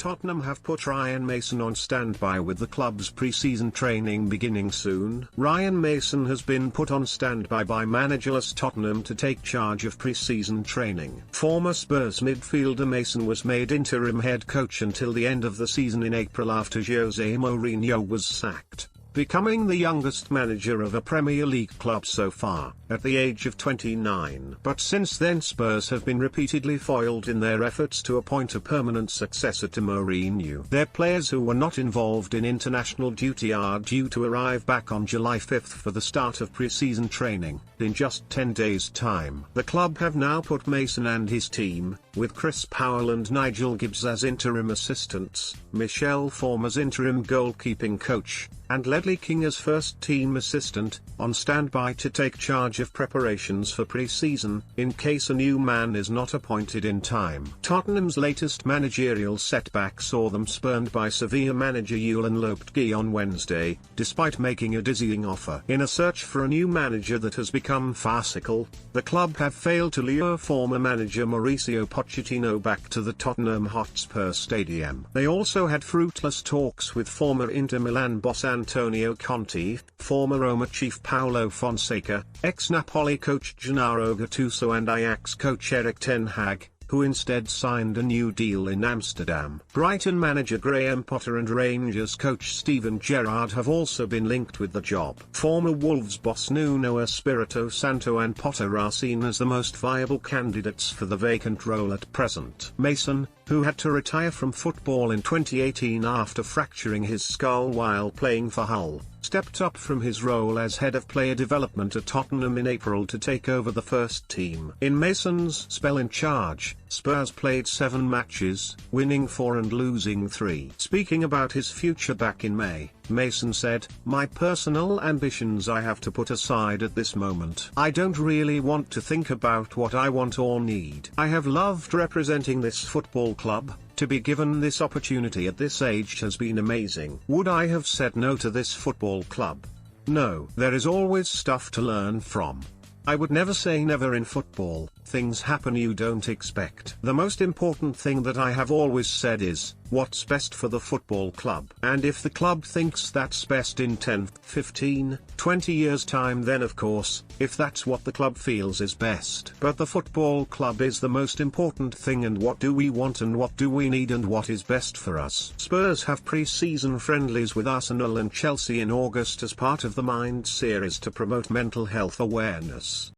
Tottenham have put Ryan Mason on standby with the club's pre-season training beginning soon. Ryan Mason has been put on standby by managerless Tottenham to take charge of pre-season training. Former Spurs midfielder Mason was made interim head coach until the end of the season in April after Jose Mourinho was sacked, becoming the youngest manager of a Premier League club so far, at the age of 29. But since then Spurs have been repeatedly foiled in their efforts to appoint a permanent successor to Mourinho. Their players who were not involved in international duty are due to arrive back on July 5th for the start of pre-season training, in just 10 days' time. The club have now put Mason and his team, with Chris Powell and Nigel Gibbs as interim assistants, Michel Form as interim goalkeeping coach, and Ledley King as first-team assistant, on standby to take charge of preparations for pre-season, in case a new man is not appointed in time. Tottenham's latest managerial setback saw them spurned by Sevilla manager Julen Lopetegui on Wednesday, despite making a dizzying offer. In a search for a new manager that has become farcical, the club have failed to lure former manager Mauricio Pochettino back to the Tottenham Hotspur Stadium. They also had fruitless talks with former Inter Milan boss Antonio Conte, former Roma chief Paulo Fonseca, ex-Napoli coach Gennaro Gattuso and Ajax coach Erik ten Hag, who instead signed a new deal in Amsterdam. Brighton manager Graham Potter and Rangers coach Steven Gerrard have also been linked with the job. Former Wolves boss Nuno Espirito Santo and Potter are seen as the most viable candidates for the vacant role at present. Mason, who had to retire from football in 2018 after fracturing his skull while playing for Hull, stepped up from his role as head of player development at Tottenham in April to take over the first team. In Mason's spell in charge, Spurs played 7 matches, winning 4 and losing 3. Speaking about his future back in May, Mason said, "My personal ambitions I have to put aside at this moment. I don't really want to think about what I want or need. I have loved representing this football club. To be given this opportunity at this age has been amazing. Would I have said no to this football club? No. There is always stuff to learn from. I would never say never in football. Things happen you don't expect. The most important thing that I have always said is, what's best for the football club? And if the club thinks that's best in 10, 15, 20 years time, then of course, if that's what the club feels is best. But the football club is the most important thing, and what do we want and what do we need and what is best for us?" Spurs have pre-season friendlies with Arsenal and Chelsea in August as part of the Mind series to promote mental health awareness.